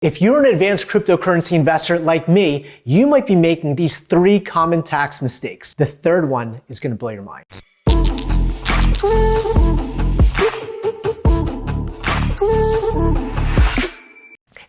If you're an advanced cryptocurrency investor like me, you might be making these 3 common tax mistakes. The third one is going to blow your mind.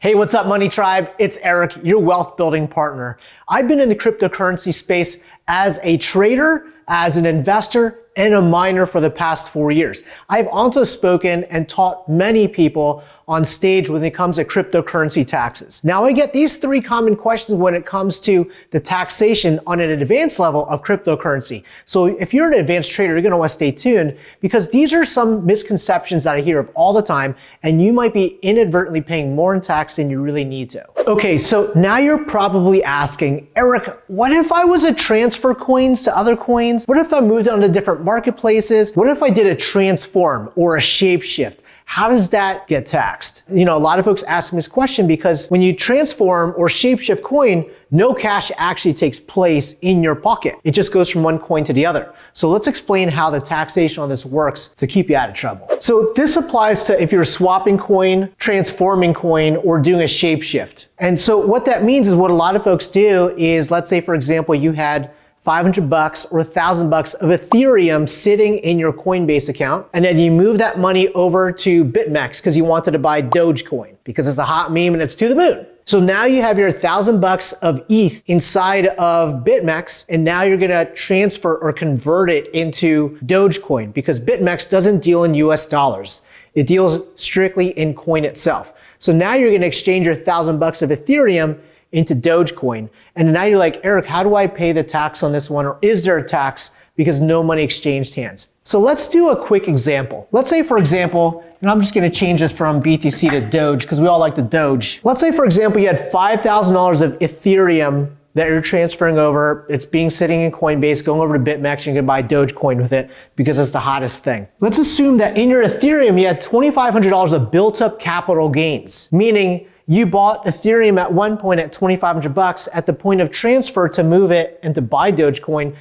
Hey, what's up, Money Tribe? It's Eric, your wealth building partner. I've been in the cryptocurrency space as a trader, as an investor, and a miner for the past 4 years. I've also spoken and taught many people on stage when it comes to cryptocurrency taxes. Now, I get these 3 common questions when it comes to the taxation on an advanced level of cryptocurrency. So if you're an advanced trader, you're gonna wanna stay tuned because these are some misconceptions that I hear of all the time, and you might be inadvertently paying more in tax than you really need to. Okay, so now you're probably asking, Eric, what if I was to transfer coins to other coins? What if I moved on to different marketplaces? What if I did a transform or a shapeshift? How does that get taxed? You know, a lot of folks ask me this question because when you transform or shapeshift coin, no cash actually takes place in your pocket. It just goes from one coin to the other. So let's explain how the taxation on this works to keep you out of trouble. So this applies to if you're swapping coin, transforming coin, or doing a shapeshift. And so what that means is what a lot of folks do is, let's say for example, you had $500 or $1,000 of Ethereum sitting in your Coinbase account, and then you move that money over to BitMEX because you wanted to buy Dogecoin because it's a hot meme and it's to the moon. So now you have your $1,000 of ETH inside of BitMEX, and now you're gonna transfer or convert it into Dogecoin because BitMEX doesn't deal in US dollars. It deals strictly in coin itself. So now you're gonna exchange your $1,000 of Ethereum into Dogecoin. And now you're like, Eric, how do I pay the tax on this one? Or is there a tax because no money exchanged hands? So let's do a quick example. Let's say for example, and I'm just gonna change this from BTC to Doge because we all like the Doge. Let's say for example, you had $5,000 of Ethereum that you're transferring over. It's being sitting in Coinbase, going over to BitMEX, you're gonna buy Dogecoin with it because it's the hottest thing. Let's assume that in your Ethereum, you had $2,500 of built up capital gains, meaning you bought Ethereum at one point at $2,500. At the point of transfer to move it and to buy Dogecoin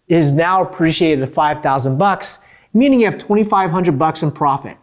is now appreciated to $5,000, meaning you have $2,500 in profit.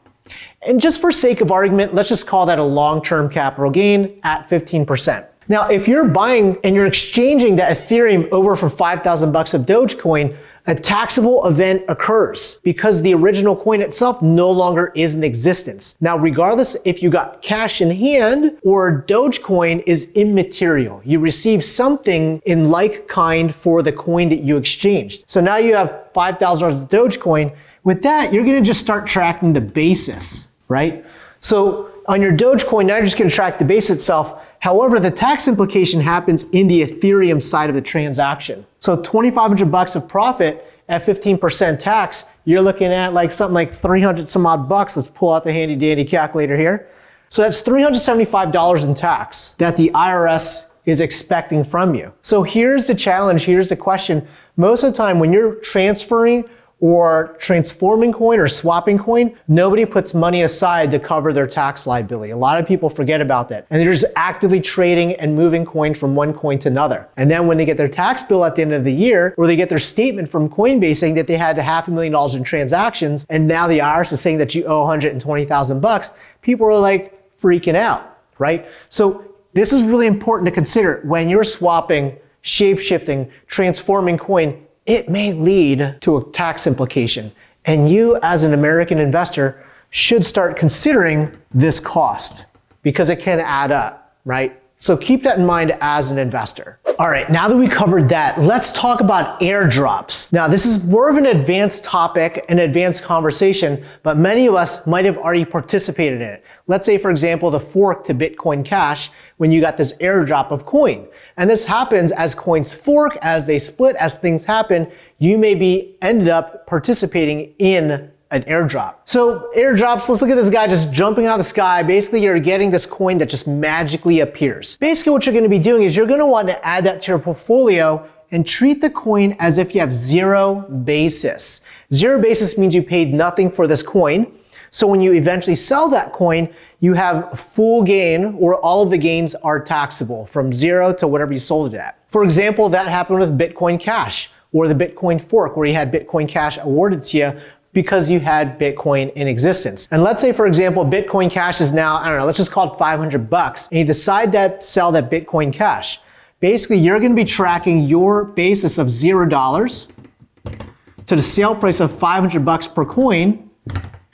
And just for sake of argument, let's just call that a long-term capital gain at 15%. Now, if you're buying and you're exchanging that Ethereum over for $5,000 of Dogecoin, a taxable event occurs because the original coin itself no longer is in existence. Now, regardless if you got cash in hand or Dogecoin is immaterial, you receive something in like kind for the coin that you exchanged. So now you have $5,000 of Dogecoin. With that, you're gonna just start tracking the basis, right? So on your Dogecoin, now you're just gonna track the base itself. However, the tax implication happens in the Ethereum side of the transaction. So $2,500 of profit at 15% tax, you're looking at like something like 300 some odd bucks. Let's pull out the handy dandy calculator here. So that's $375 in tax that the IRS is expecting from you. So here's the challenge, here's the question. Most of the time when you're transferring or transforming coin or swapping coin, nobody puts money aside to cover their tax liability. A lot of people forget about that. And they're just actively trading and moving coin from one coin to another. And then when they get their tax bill at the end of the year, or they get their statement from Coinbase saying that they had $500,000 in transactions, and now the IRS is saying that you owe $120,000, people are like freaking out, right? So this is really important to consider when you're swapping, shape-shifting, transforming coin. It may lead to a tax implication. And you as an American investor should start considering this cost because it can add up, right? So keep that in mind as an investor. All right, now that we covered that, let's talk about airdrops. Now, this is more of an advanced topic, an advanced conversation, but many of us might have already participated in it. Let's say, for example, the fork to Bitcoin Cash when you got this airdrop of coin. And this happens as coins fork, as they split, as things happen, you may be ended up participating in an airdrop. So airdrops, let's look at this guy just jumping out of the sky. Basically, you're getting this coin that just magically appears. Basically, what you're gonna be doing is you're gonna want to add that to your portfolio and treat the coin as if you have zero basis. Zero basis means you paid nothing for this coin. So when you eventually sell that coin, you have full gain, or all of the gains are taxable from zero to whatever you sold it at. For example, that happened with Bitcoin Cash or the Bitcoin fork where you had Bitcoin Cash awarded to you because you had Bitcoin in existence. And let's say, for example, Bitcoin Cash is now, I don't know, let's just call it $500, and you decide to sell that Bitcoin Cash. Basically, you're going to be tracking your basis of $0 to the sale price of $500 per coin,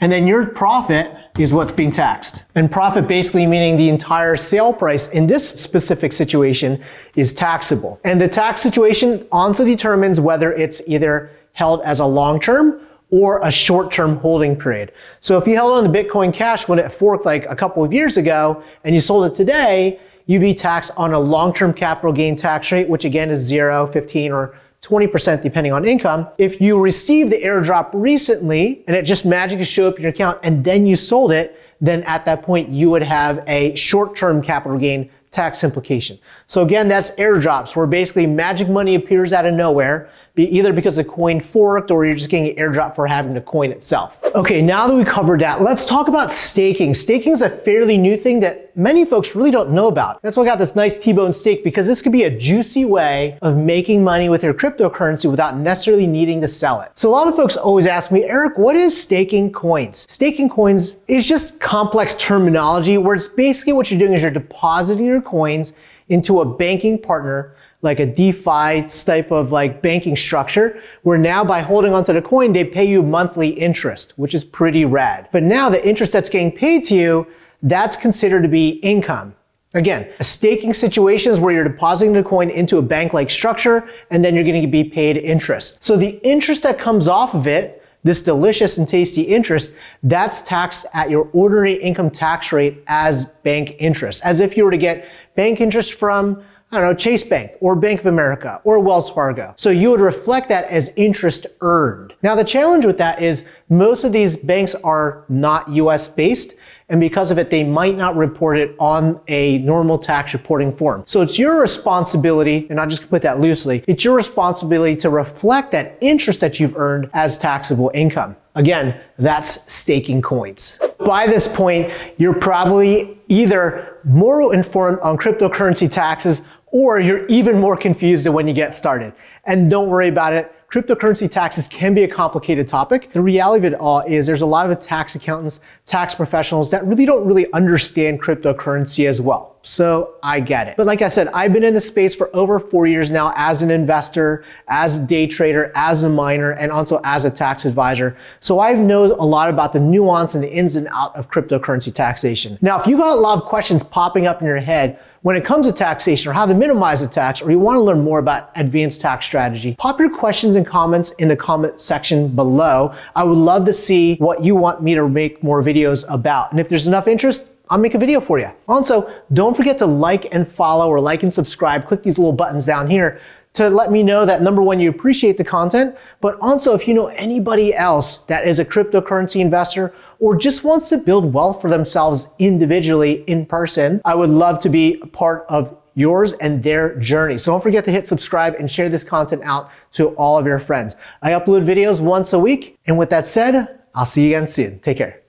and then your profit is what's being taxed. And profit basically meaning the entire sale price in this specific situation is taxable. And the tax situation also determines whether it's either held as a long-term or a short-term holding period. So if you held on the Bitcoin Cash when it forked like a couple of years ago and you sold it today, you'd be taxed on a long-term capital gain tax rate, which again is 0, 15, or 20% depending on income. If you received the airdrop recently and it just magically showed up in your account and then you sold it, then at that point you would have a short-term capital gain tax implication. So again, that's airdrops, where basically magic money appears out of nowhere, either because the coin forked or you're just getting an airdrop for having the coin itself. Okay, now that we covered that, let's talk about staking. Staking is a fairly new thing that many folks really don't know about. That's why I got this nice T-bone steak, because this could be a juicy way of making money with your cryptocurrency without necessarily needing to sell it. So a lot of folks always ask me, Eric, what is staking coins? Staking coins is just complex terminology where it's basically what you're doing is you're depositing your coins into a banking partner, like a DeFi type of like banking structure, where now by holding onto the coin, they pay you monthly interest, which is pretty rad. But now the interest that's getting paid to you, that's considered to be income. Again, a staking situation is where you're depositing the coin into a bank-like structure, and then you're gonna be paid interest. So the interest that comes off of it, this delicious and tasty interest, that's taxed at your ordinary income tax rate as bank interest, as if you were to get bank interest from, I don't know, Chase Bank or Bank of America or Wells Fargo. So you would reflect that as interest earned. Now the challenge with that is most of these banks are not US based, and because of it, they might not report it on a normal tax reporting form. So it's your responsibility, and I'll just put that loosely, it's your responsibility to reflect that interest that you've earned as taxable income. Again, that's staking coins. By this point, you're probably either more informed on cryptocurrency taxes or you're even more confused than when you get started. And don't worry about it. Cryptocurrency taxes can be a complicated topic. The reality of it all is there's a lot of tax accountants, tax professionals that really don't understand cryptocurrency as well. So I get it. But like I said, I've been in this space for over 4 years now as an investor, as a day trader, as a miner, and also as a tax advisor. So I know a lot about the nuance and the ins and out of cryptocurrency taxation. Now, if you got a lot of questions popping up in your head when it comes to taxation or how to minimize the tax, or you want to learn more about advanced tax strategy, pop your questions and comments in the comment section below. I would love to see what you want me to make more videos about. And if there's enough interest, I'll make a video for you. Also, don't forget to like and follow or like and subscribe. Click these little buttons down here to let me know that number one, you appreciate the content, but also if you know anybody else that is a cryptocurrency investor or just wants to build wealth for themselves individually in person, I would love to be a part of yours and their journey. So don't forget to hit subscribe and share this content out to all of your friends. I upload videos once a week. And with that said, I'll see you again soon. Take care.